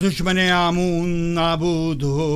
दुश्मने आमून नाबूद हो।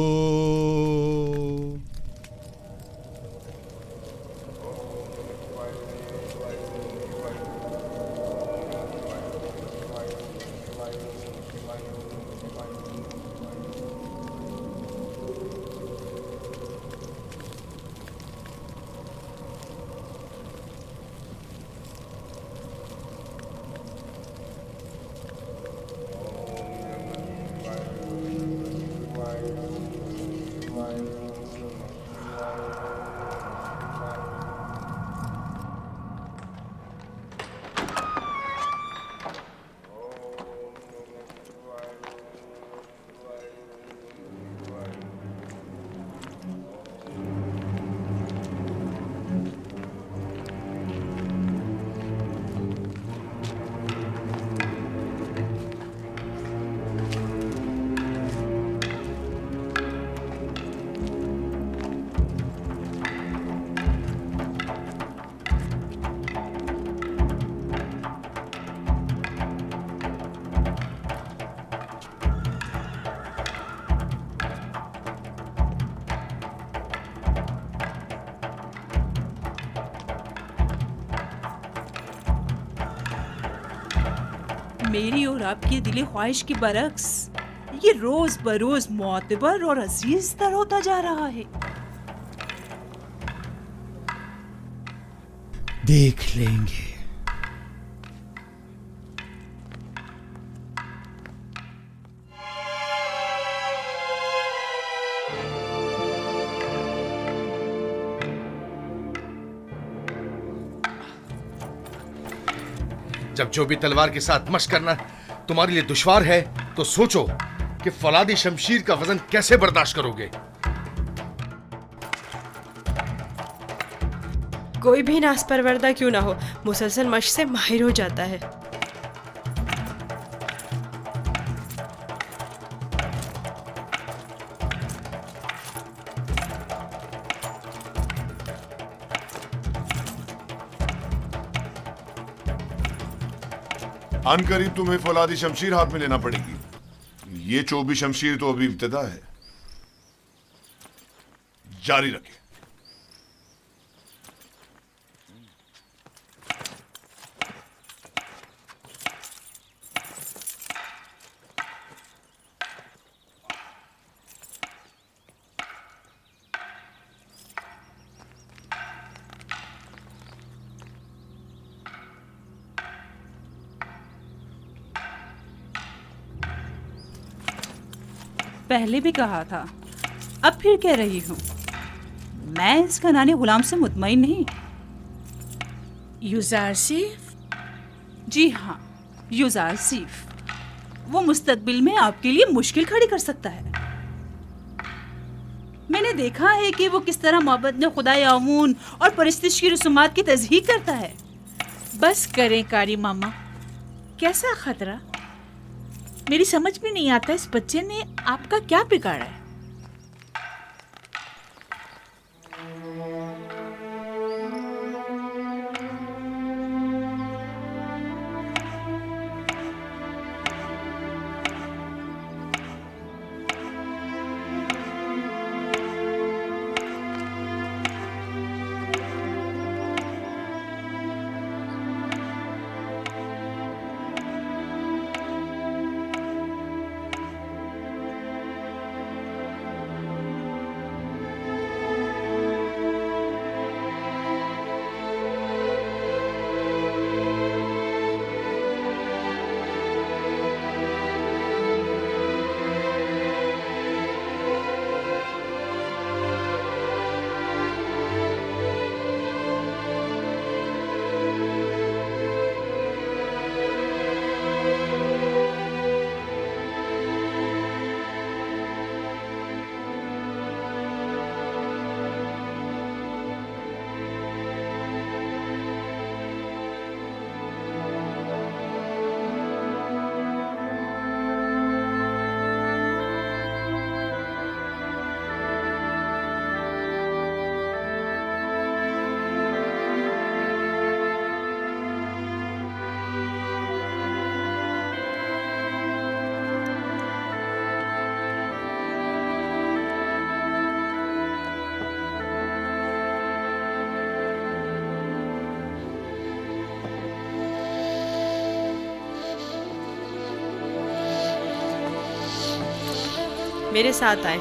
मेरी और आपकी दिली ख्वाहिश की बरक्स ये रोज बरोज मोतबर और अजीज तर होता जा रहा है। देख लेंगे। जब जो भी तलवार के साथ मशक करना तुम्हारे लिए दुश्वार है तो सोचो कि फौलादी शमशीर का वजन कैसे बर्दाश्त करोगे। कोई भी नासपरवरदा क्यों ना हो, मुसलसल मशक से माहिर हो जाता है। अनकरीब तुम्हें फौलादी शमशीर हाथ में लेना पड़ेगी। ये चौबी शमशीर तो अभी इब्तिदा है, जारी रखें। पहले भी कहा था, अब फिर कह रही हूँ, मैं इस खनानी गुलाम से मुतमईन नहीं। युजारसीफ? जी हाँ, युजारसीफ। वो मुस्तकबिल में आपके लिए मुश्किल खड़ी कर सकता है। मैंने देखा है कि वो किस तरह मोहब्बत में खुदाए आमून और परिस्तिश की रसूमात की तज़हीक करता है। बस करें कारी मामा, कैसा खतरा? मेरी समझ में नहीं आता इस बच्चे ने आपका क्या बिगाड़ा है। मेरे साथ आए।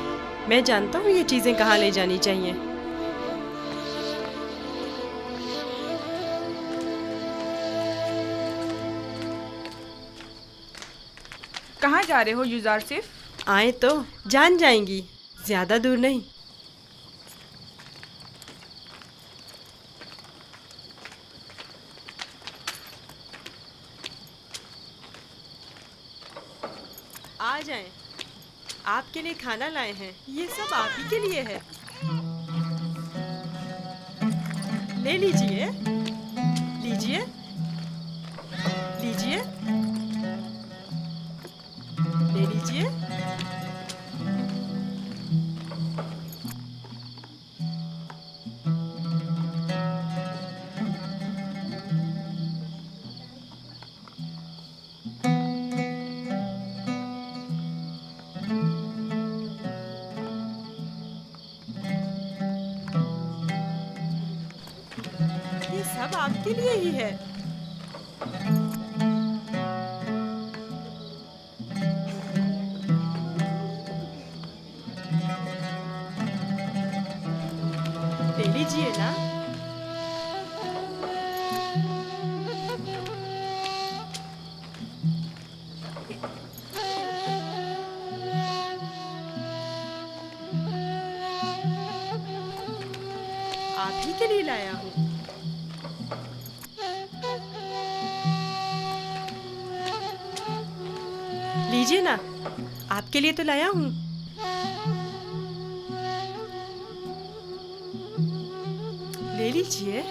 मैं जानता हूँ ये चीजें कहाँ ले जानी चाहिए। कहाँ जा रहे हो युजार सिर्फ? आए तो जान जाएंगी, ज्यादा दूर नहीं। आ जाएं। आपके लिए खाना लाए हैं, ये सब आप ही के लिए है। ले लीजिए, लीजिए, लीजिए, ले लीजिए। ये सब आपके लिए ही है। ले लीजिए ना। आप ही के लिए लाया हूँ। लीजिए ना, आपके लिए तो लाया हूँ। ले लीजिए।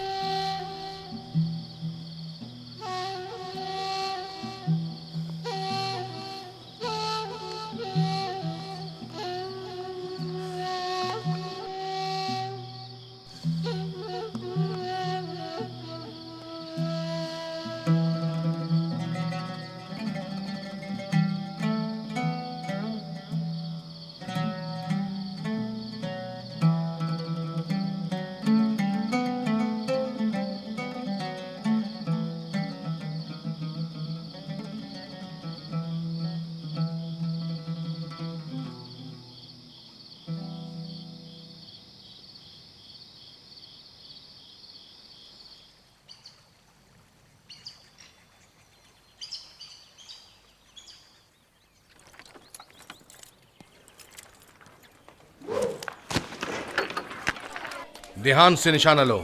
ध्यान से निशाना लो।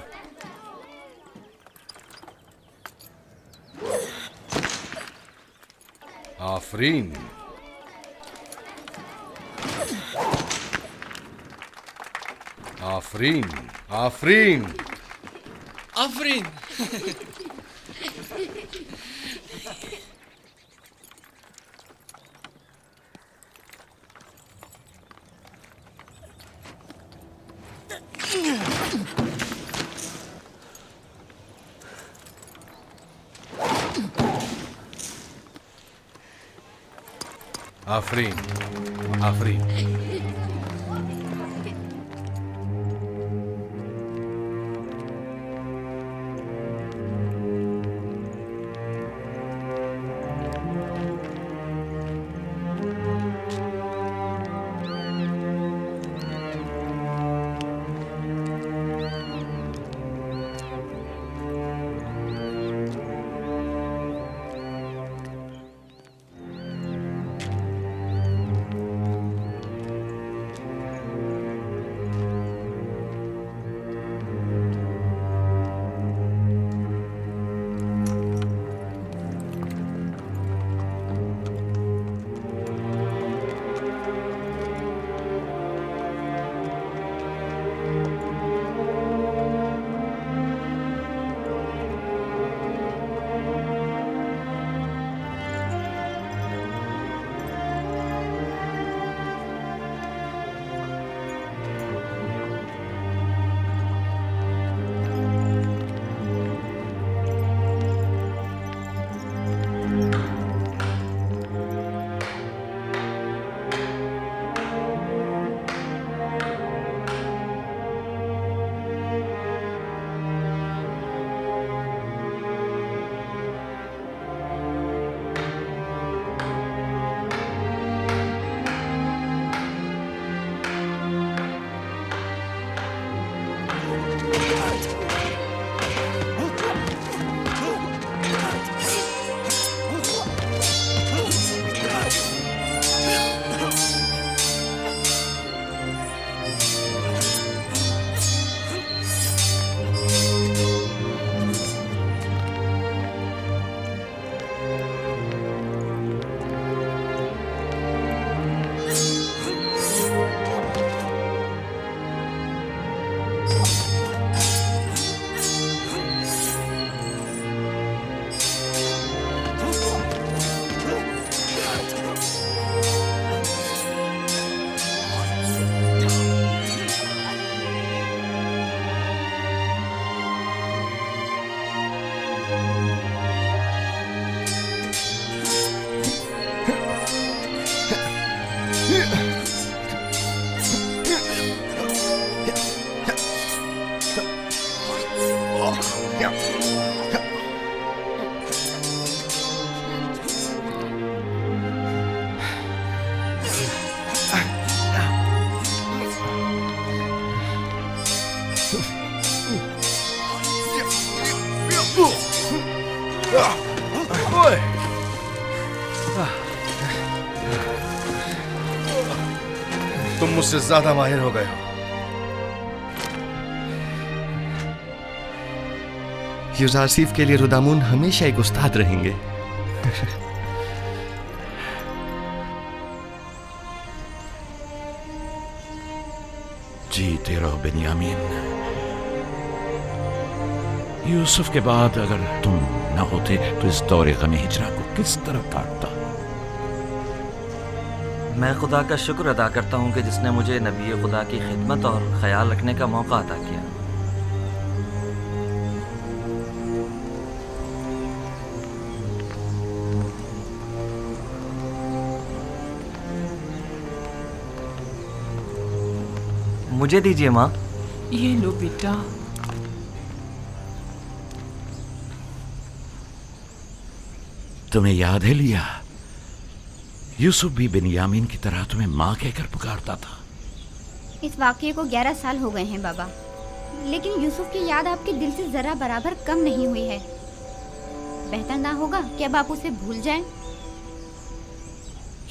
आफरीन। आफरीन। आफरीन। आफरीन। आफरीन। आफरीन। तुम मुझसे ज्यादा माहिर हो गए हो। यूजारसीफ के लिए रुदामुन हमेशा एक उस्ताद रहेंगे। जीते रहो बेनियामीन। यूसुफ के बाद अगर तुम न होते तो इस दौरे गमे हिजरा को किस तरह काटता। मैं खुदा का शुक्र अदा करता हूँ कि जिसने मुझे नबी खुदा की खिदमत और ख्याल रखने का मौका अता किया। मुझे दीजिए माँ। ये लो बेटा। तुम्हें याद है लिया, यूसुफ भी बेनियामीन की तरह तुम्हें माँ कहकर पुकारता था। इस वाक़ये को 11 साल हो गए हैं बाबा, लेकिन यूसुफ की याद आपके दिल से जरा बराबर कम नहीं हुई है। बेहतर ना होगा कि अब आप उसे भूल जाएं?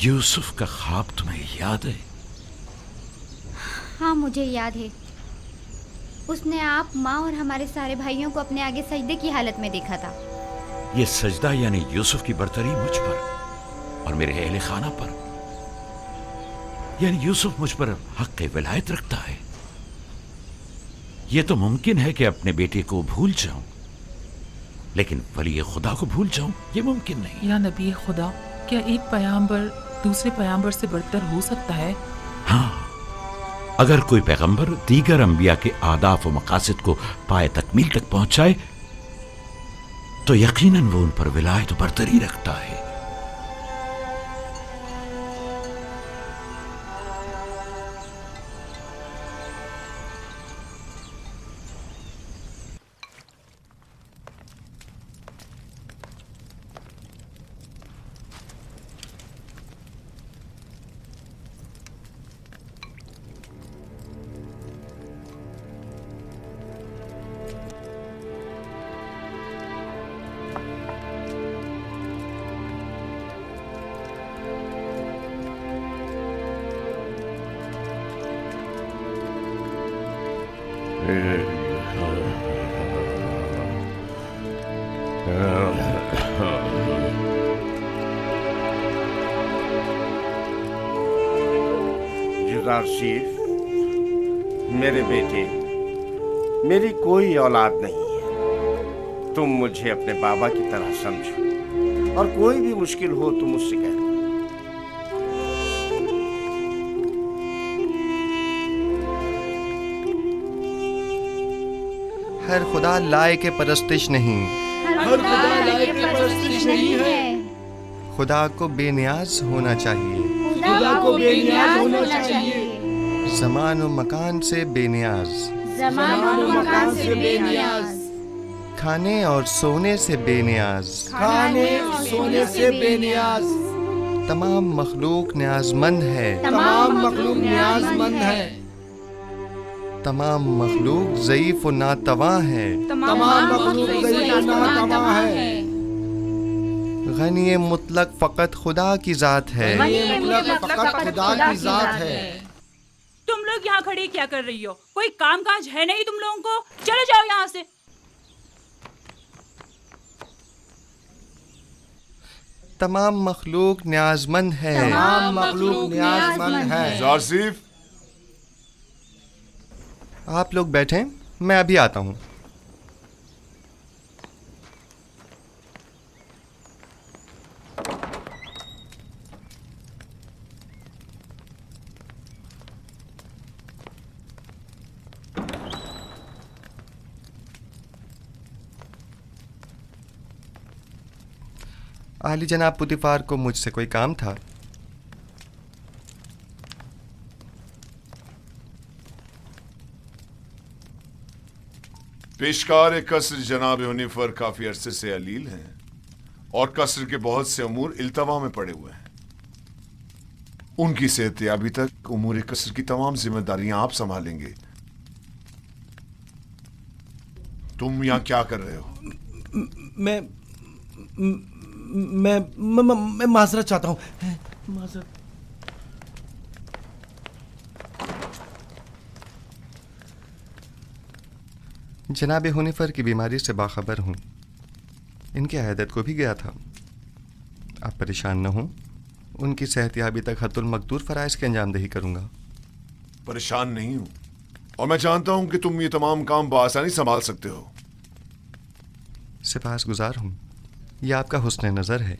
यूसुफ का ख्वाब तुम्हें याद है? हाँ मुझे याद है। उसने आप, माँ और हमारे सारे भाइयों को अपने आगे सजदे की हालत में देखा था। ये सजदा यानी यूसुफ की बरतरी मुझ पर और मेरे अहले खाना पर, यानी यूसुफ मुझ पर हक विलायत रखता है। यह तो मुमकिन है कि अपने बेटे को भूल जाऊं, लेकिन वली खुदा को भूल जाऊं ये मुमकिन नहीं। या नबी खुदा, क्या एक पैगंबर दूसरे पैगंबर से बढ़कर हो सकता है? हाँ, अगर कोई पैगंबर दीगर अंबिया के आदाफ व मकासद को पाए तकमील तक पहुंचाए तो यकीनन वो उन पर विलायत बरतरी रखता है। यूसुफ, मेरे बेटे, मेरी कोई औलाद नहीं है। तुम मुझे अपने बाबा की तरह समझो और कोई भी मुश्किल हो तो मुझसे कह दो। हर खुदा लाए के परस्तिश नहीं, हर खुदा लाए के परस्तिश नहीं है। खुदा को बेनियाज होना चाहिए, खुदा को बेनियाज होना चाहिए। ज़मान और मकान से बेनियाज, ज़मान और मकान से बेनियाज। खाने और सोने से बेनियाज, खाने और सोने से बेनियाज। तमाम मखलूक न्याजमंद है, तमाम मखलूक न्याजमंद है। तमाम मखलूक ज़ईफ और नातवा है, तमाम मखलूक ज़ईफ और नातवा है। गनी मुतलक फ़कत खुदा की ज़ात है, फ़कत खुदा की ज़ात है। तुम लोग यहाँ खड़े क्या कर रही हो? कोई काम काज है नहीं तुम लोगों को? चले जाओ यहाँ से। तमाम मखलूक न्याजमंद है, तमाम मखलूक न्याजमंद है। यूसुफ, आप लोग बैठें, मैं अभी आता हूँ। आली जनाब पुतिफार को मुझसे कोई काम था। पेशकार कसर जनाब यूनिफर काफी अरसे से अलील हैं और कसर के बहुत से अमूर इल्तवा में पड़े हुए हैं। उनकी सेहतयाबी तक उमूर कसर की तमाम जिम्मेदारियां आप संभालेंगे। तुम यहाँ क्या कर रहे हो? मैं माजरत चाहता हूँ। माजरत। जनाब हुनिफर की बीमारी से बाखबर हूँ। इनकी अयादत को भी गया था। आप परेशान न हों, उनकी सेहतयाबी तक हत्तुल मकदूर फ़राइज़ की अंजामदही करूँगा। परेशान नहीं हूँ और मैं जानता हूँ कि तुम ये तमाम काम बआसानी संभाल सकते हो। सिपासगुजार हूँ, यह आपका हुस्न नज़र है।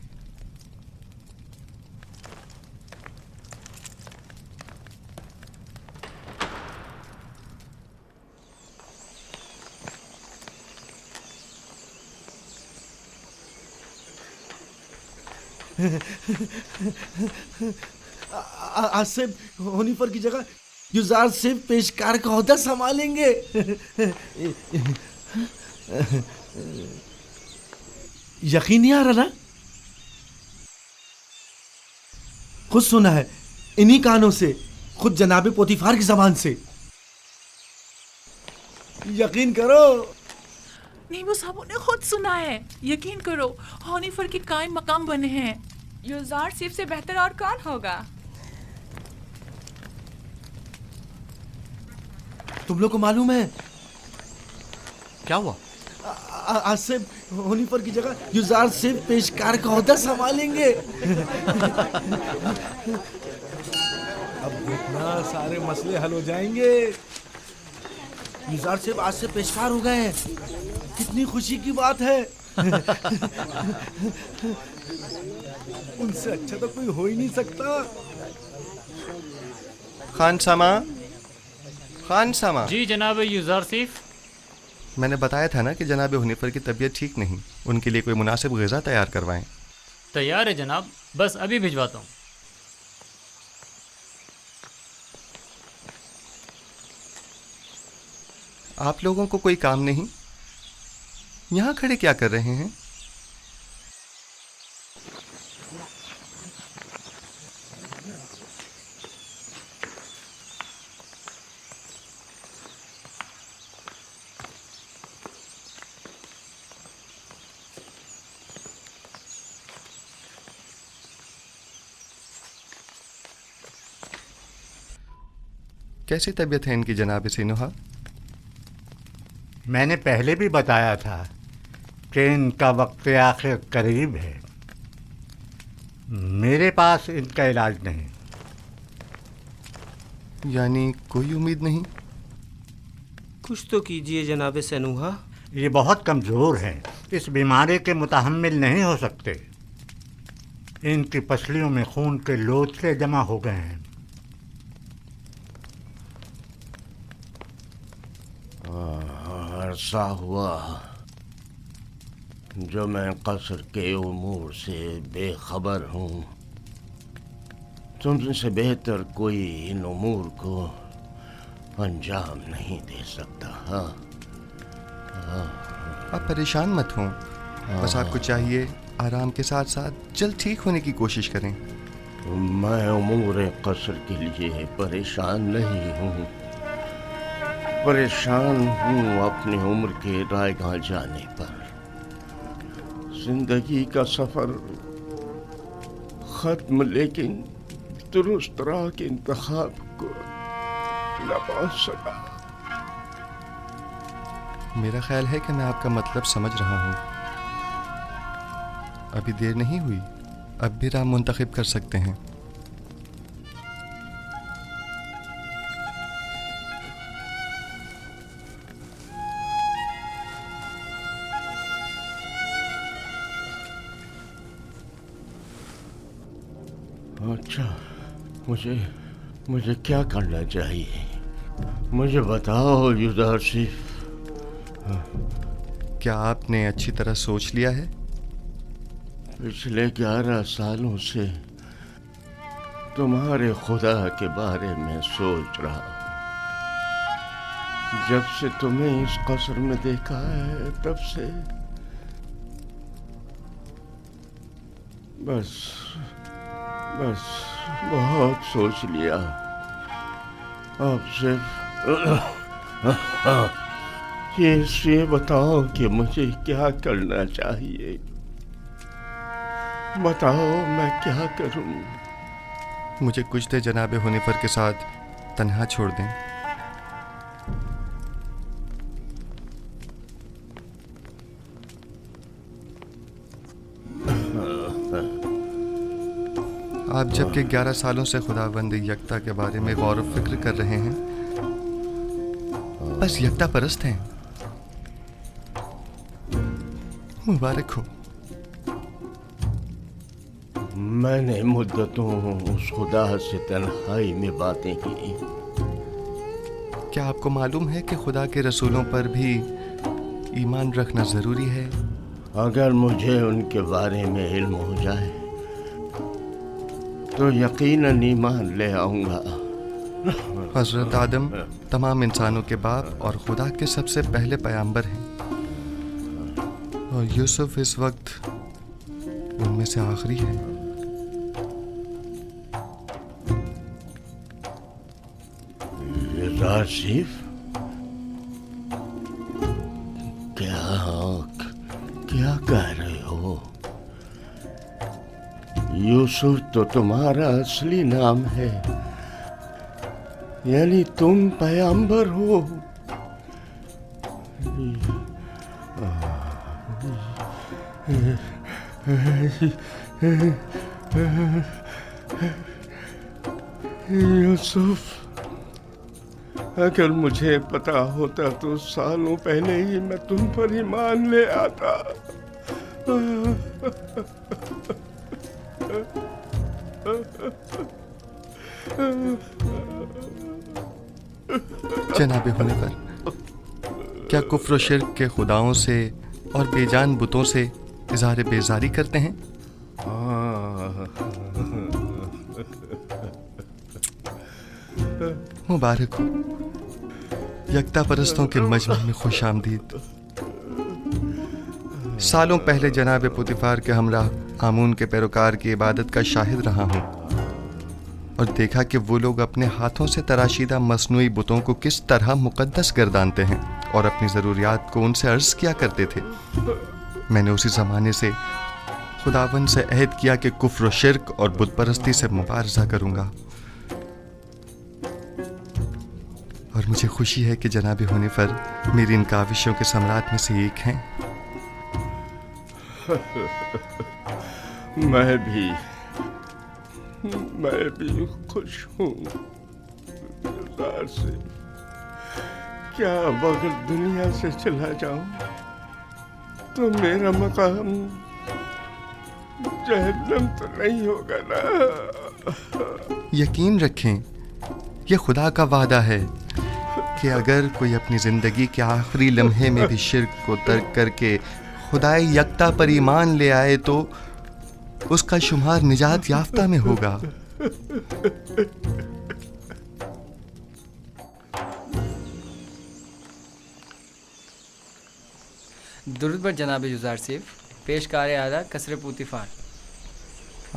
आसिफ हुनिफर की जगह युजार सिर्फ पेशकार का ओहदा संभालेंगे। यकीन नहीं आ रहा ना? खुद सुना है इन्हीं कानों से, खुद जनाबे पोतीफार की जबान से। यकीन करो। नहीं, वो साहब ने खुद सुना है। यकीन करो, हनीफर के कायम मकाम बने हैं। युजार सिर्फ से बेहतर और कौन होगा? तुम लोग को मालूम है क्या हुआ? आसिफ हुनिफर की जगह युजार सिर्फ पेशकार का ओहदा संभालेंगे। अब देखना सारे मसले हल हो जाएंगे। युजार सिर्फ आज से पेशकार हो गए हैं। कितनी खुशी की बात है। उनसे अच्छा तो कोई हो ही नहीं सकता। खान सामा। जी जनाब युजारसिफ। मैंने बताया था ना कि जनाब हुनिफर की तबीयत ठीक नहीं, उनके लिए कोई मुनासिब ग़िज़ा तैयार करवाएं। तैयार है जनाब, बस अभी भिजवाता हूँ। आप लोगों को कोई काम नहीं? यहाँ खड़े क्या कर रहे हैं? कैसी तबीयत है इनकी जनाब सिनुहा? मैंने पहले भी बताया था कि इनका वक्त आखिर करीब है। मेरे पास इनका इलाज नहीं। यानी कोई उम्मीद नहीं? कुछ तो कीजिए जनाब सनुहा। ये बहुत कमज़ोर हैं, इस बीमारी के मुतहम्मिल नहीं हो सकते। इनकी पसलियों में खून के लोथड़े जमा हो गए हैं। अरसा हुआ जो मैं कसर के उमूर से बेखबर हूँ। तुमसे बेहतर कोई इन उमूर को अंजाम नहीं दे सकता। आप परेशान मत हों, बस आपको चाहिए आराम के साथ साथ जल्द ठीक होने की कोशिश करें। मैं उमूर कसर के लिए परेशान नहीं हूँ। परेशान हूँ अपनी उम्र के रायगां जाने पर। जिंदगी का सफर खत्म, लेकिन दुरुस्त राह के इंतखाब को न पा सका। मेरा ख्याल है कि मैं आपका मतलब समझ रहा हूँ। अभी देर नहीं हुई, अब भी राह मुंतखब कर सकते हैं। अच्छा, मुझे क्या करना चाहिए? मुझे बताओ युजारसिफ। क्या आपने अच्छी तरह सोच लिया है? पिछले 11 सालों से तुम्हारे खुदा के बारे में सोच रहा हूँ। जब से तुम्हें इस कसर में देखा है तब से बस बहुत सोच लिया। अब सिर्फ ये बताओ कि मुझे क्या करना चाहिए। बताओ मैं क्या करूं? मुझे कुछ देर जनाब हुनिफर के साथ तन्हा छोड़ दें। आप जबकि 11 सालों से खुदावंद यकता के बारे में गौर व फिक्र कर रहे हैं, बस यकता परस्त हैं। मुबारक हो। मैंने मुद्दतों उस खुदा से तन्हाई में बातें की। क्या आपको मालूम है कि खुदा के रसूलों पर भी ईमान रखना जरूरी है? अगर मुझे उनके बारे में इल्म हो जाए तो यकीनन ईमान ले आऊंगा। हजरत आदम तमाम इंसानों के बाप और खुदा के सबसे पहले पैगंबर हैं, और यूसुफ इस वक्त उनमें से आखिरी है। राशिफ, क्या कह रहे हो? यूसुफ तो तुम्हारा असली नाम है, यानी तुम पैगंबर हो। यूसुफ, अगर मुझे पता होता तो सालों पहले ही मैं तुम पर ईमान ले आता। जनाबे होने पर क्या कुफ्र व शिर्क के खुदाओं से और बेजान बुतों से इज़हार बेजारी करते हैं? मुबारक हो। यकता परस्तों के मजमे में खुश आमदीद। सालों पहले जनाब पुतिफार के हमराह आमून के पैरोकार की इबादत का शाहिद रहा हूँ और देखा कि वो लोग अपने हाथों से तराशीदा मसनूई बुतों को किस तरह मुकद्दस गर्दानते हैं और अपनी ज़रूरियात को उनसे अर्ज किया करते थे। मैंने उसी ज़माने से खुदावन से अहद किया कि कुफ्र शिर्क और बुत परस्ती से मुबारज़ा करूँगा, और मुझे खुशी है कि जनाब हुनीफर मेरी इन काविशों के सम्राट में से एक हैं। मैं भी खुश हूँ। से क्या अब अगर दुनिया से चला जाऊं तो मेरा मकाम जहन्नम तो नहीं होगा ना? यकीन रखें, ये खुदा का वादा है कि अगर कोई अपनी जिंदगी के आखिरी लम्हे में भी शिर्क को तर्क करके खुदाई यकता पर ईमान ले आए तो उसका शुमार निजात याफ्ता में होगा। दुरूद बर जनाब यूज़ार सिफ, पेशकार आदा कसर पुतिफार।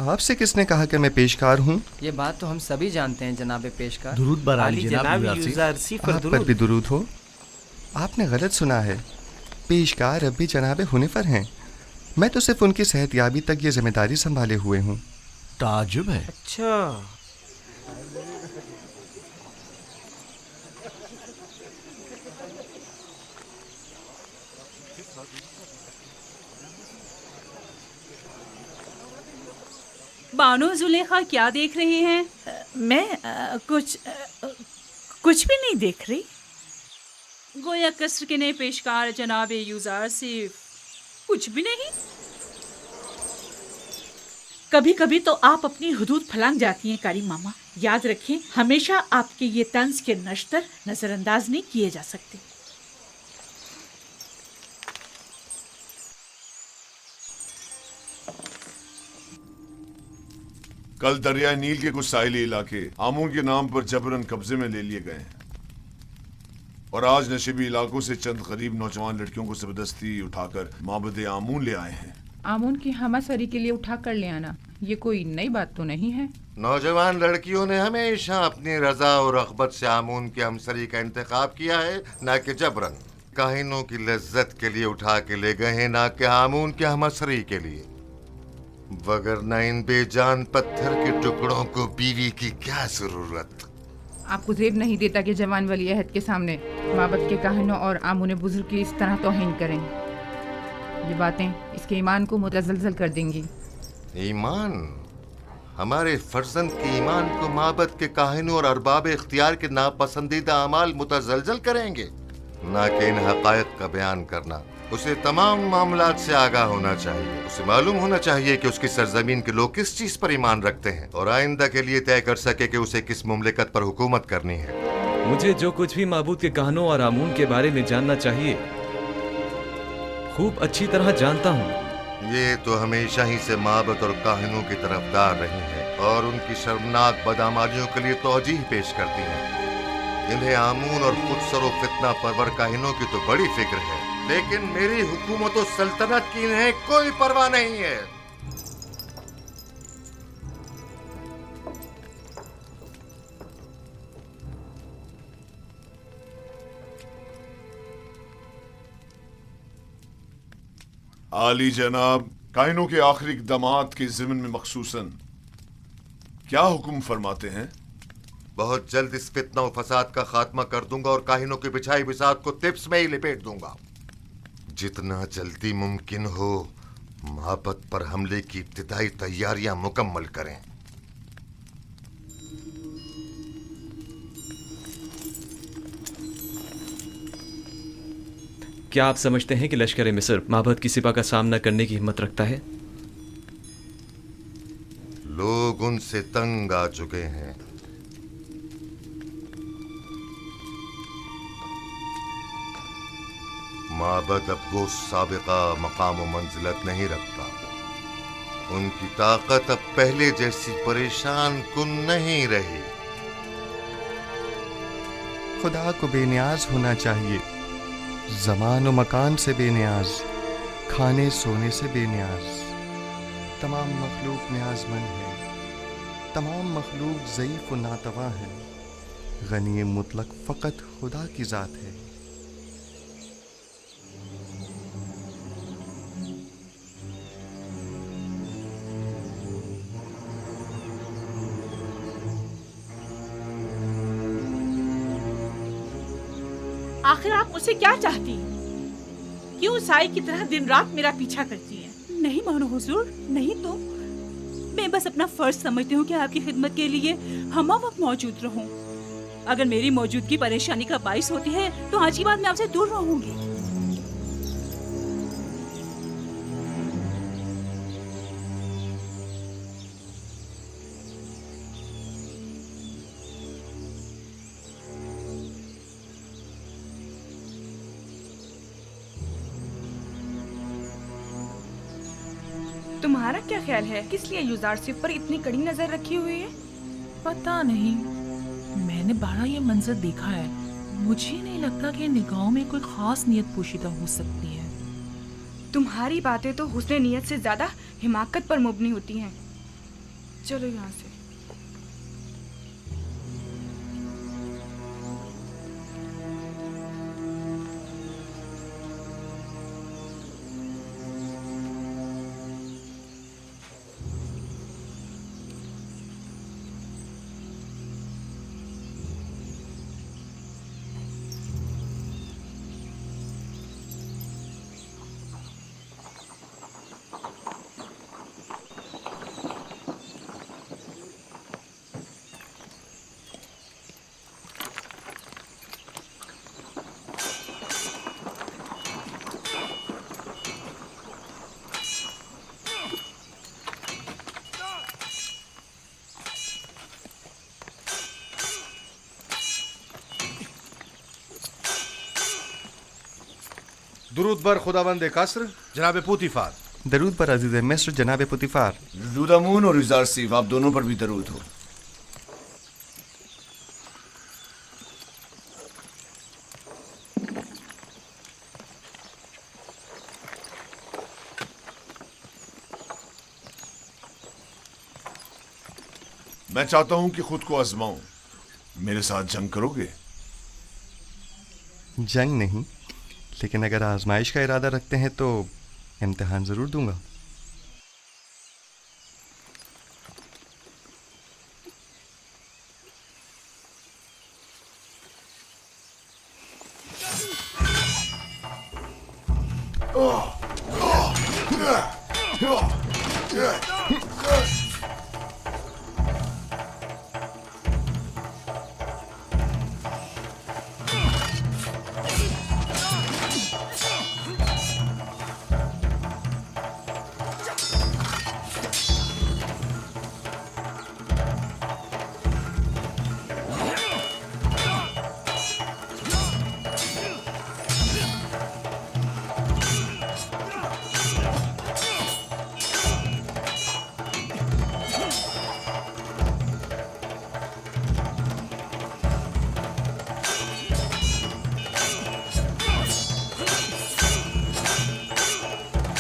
आपसे किसने कहा कि मैं पेशकार हूँ? ये बात तो हम सभी जानते हैं जनाब पेशकार। दुरूद बर आली जनाब यूज़ार सिफ। आप पर भी दुरूद हो। आपने गलत सुना है, पेशकार अब भी जनाब हुनीफर हैं। मैं तो सिर्फ उनकी सेहतयाबी तक ये जिम्मेदारी संभाले हुए हूँ। ताजुब है। अच्छा, बानो जुलेखा क्या देख रही हैं? मैं कुछ भी नहीं देख रही। गोया कसर के नए पेशकार जनाब यूज़ार सिर्फ कुछ भी नहीं। कभी कभी तो आप अपनी हुदूद फलांग जाती हैं कारी मामा। याद रखें, हमेशा आपके ये तंज के नश्तर नजरअंदाज नहीं किए जा सकते। कल दरिया नील के कुछ साहिली इलाके आमून के नाम पर जबरन कब्जे में ले लिए गए हैं, और आज नशीबी इलाकों से चंद गरीब नौजवान लड़कियों को जबरदस्ती उठाकर माबद आमून ले आए हैं। आमून की हमासरी के लिए उठा कर ले आना ये कोई नई बात तो नहीं है। नौजवान लड़कियों ने हमेशा अपनी रजा और रग़बत से आमून के हमसरी का इंतखाब किया है, ना कि जबरन। काहिनों की लज्जत के लिए उठा के ले गए हैं, ना कि आमून के हमसरी के लिए। वगरना इन बेजान पत्थर के टुकड़ों को बीवी की क्या जरूरत। आपको जेब नहीं देता कि जवान वली अहद के सामने माबद के काहिनों और आमून बुजुर्ग की इस तरह तौहीन करें। ये बातें इसके ईमान को मुतज़लज़ल कर देंगी। ईमान? हमारे फर्जंद के ईमान को माबद के काहिनों और अरबाब इख्तियार के नापसंदीदा अमाल मुतजलजल करेंगे, ना कि इन हकायक का बयान करना। उसे तमाम मामलात से आगाह होना चाहिए। उसे मालूम होना चाहिए कि उसकी सरजमीन के लोग किस चीज पर ईमान रखते हैं और आइंदा के लिए तय कर सके कि उसे किस मुमलिकत पर हुकूमत करनी है। मुझे जो कुछ भी माबूद के कहानों और आमून के बारे में जानना चाहिए खूब अच्छी तरह जानता हूँ। ये तो हमेशा ही से माबद और काहिनों की तरफदार रही है और उनकी शर्मनाक बदामालियों के लिए तौजीह पेश करती है। इन्हें आमून और खुदसरो फितना परवर काहिनों की तो बड़ी फिक्र है, लेकिन मेरी हुकूमत और सल्तनत की इन्हें कोई परवाह नहीं है। आली जनाब, कायनों के आखिरी इक़दामात के ज़िम्न में मखसूसन क्या हुक्म फरमाते हैं? बहुत जल्द इस फितना और फसाद का खात्मा कर दूंगा और काहिनों की बिछाई बिसात को तिप्स में ही लिपेट दूंगा। जितना जल्दी मुमकिन हो माबद पर हमले की इब्तिदाई तैयारियां मुकम्मल करें। क्या आप समझते हैं कि लश्कर मिस्र माबद की सिपा का सामना करने की हिम्मत रखता है? लोग उनसे तंग आ चुके हैं। माबद अब वो साबिका मकाम व मंजिलत नहीं रखता। उनकी ताकत अब पहले जैसी परेशान कुन नहीं रही। खुदा को बेनियाज होना चाहिए, ज़मान व मकान से बेनियाज, खाने सोने से बेनियाज। तमाम मखलूक न्याज़मंद है, तमाम मखलूक ज़ईफ़ व नातवा है। गनी मुतलक फ़कत खुदा की ज़ात है। आखिर आप मुझसे क्या चाहती हैं? क्यों साई की तरह दिन रात मेरा पीछा करती हैं? नहीं मानो हुजूर, नहीं तो मैं बस अपना फर्ज समझती हूँ कि आपकी खिदमत के लिए हम वक्त मौजूद रहूं। अगर मेरी मौजूदगी परेशानी का बाइस होती है तो आज की बात मैं आपसे दूर रहूंगी। तुम्हारा क्या ख्याल है, किस लिए युजारसिफ पर इतनी कड़ी नजर रखी हुई है? पता नहीं, मैंने बारह ये मंजर देखा है। मुझे नहीं लगता कि निगाहों में कोई खास नियत पोशीदा हो सकती है। तुम्हारी बातें तो हुस्न नियत से ज्यादा हिमाकत पर मुबनी होती हैं। चलो यहाँ से। दुरूद बर खुदाबंद कसर जनाब पुतिफार। दरूद पर अजीज मिस्र जनाब पुतिफार। दुदामून और युजारसिफ, आप दोनों पर भी दरूद हो। मैं चाहता हूं कि खुद को आजमाऊं। मेरे साथ जंग करोगे? जंग नहीं, लेकिन अगर आजमाइश का इरादा रखते हैं तो इम्तिहान जरूर दूंगा।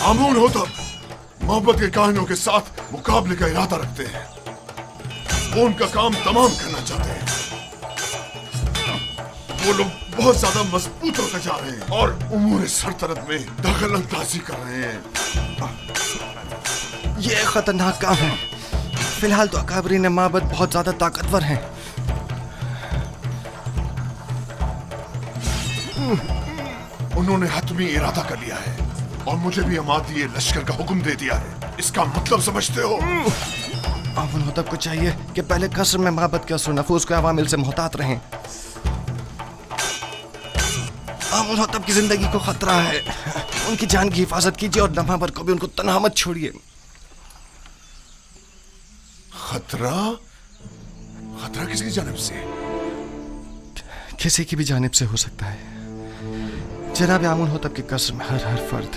आमून होतब मोहब्बत के काहिनों के साथ मुकाबले का इरादा रखते हैं। वो उनका काम तमाम करना चाहते हैं। वो लोग बहुत ज्यादा मजबूत होते जा रहे हैं और उमूर सल्तनत में दखल अंदाजी कर रहे हैं। ये खतरनाक काम है। फिलहाल तो अकाबरीन माबद बहुत ज्यादा ताकतवर हैं। उन्होंने हतमी इरादा कर लिया है और मुझे भी अमादी लश्कर का हुक्म दे दिया है। इसका मतलब समझते हो? आमुन होतब को चाहिए कि पहले कसर में माबद के असर नफूस के अवामिल से मोहतात रहें। आमुन होतब की जिंदगी को खतरा है। उनकी जान की हिफाजत कीजिए और नमाबर को भी उनको तन्हा मत छोड़िए। खतरा? खतरा किसकी जानिब से? किसी की भी जानिब से हो सकता है। जनाब आमुन होतब के कसर में हर फर्द।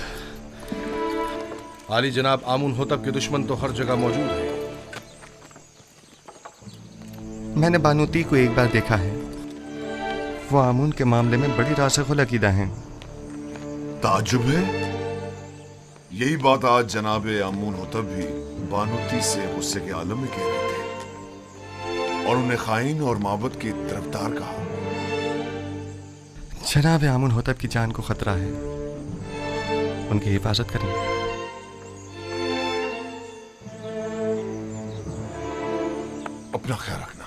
आली जनाब, आमुन होतब के दुश्मन तो हर जगह मौजूद है। मैंने बानूती को एक बार देखा है। वो आमुन के मामले में बड़ी रासिख़ुल अक़ीदा हैं। ताजुब है। यही बात आज जनाब आमून होतब भी बानूती से गुस्से के आलम में कह रहे थे और उन्हें खाइन और माबद की तरफदार कहा। जनाब आमुन होतब की जान को खतरा है। उनकी हिफाजत करें। अपना ख्याल रखना।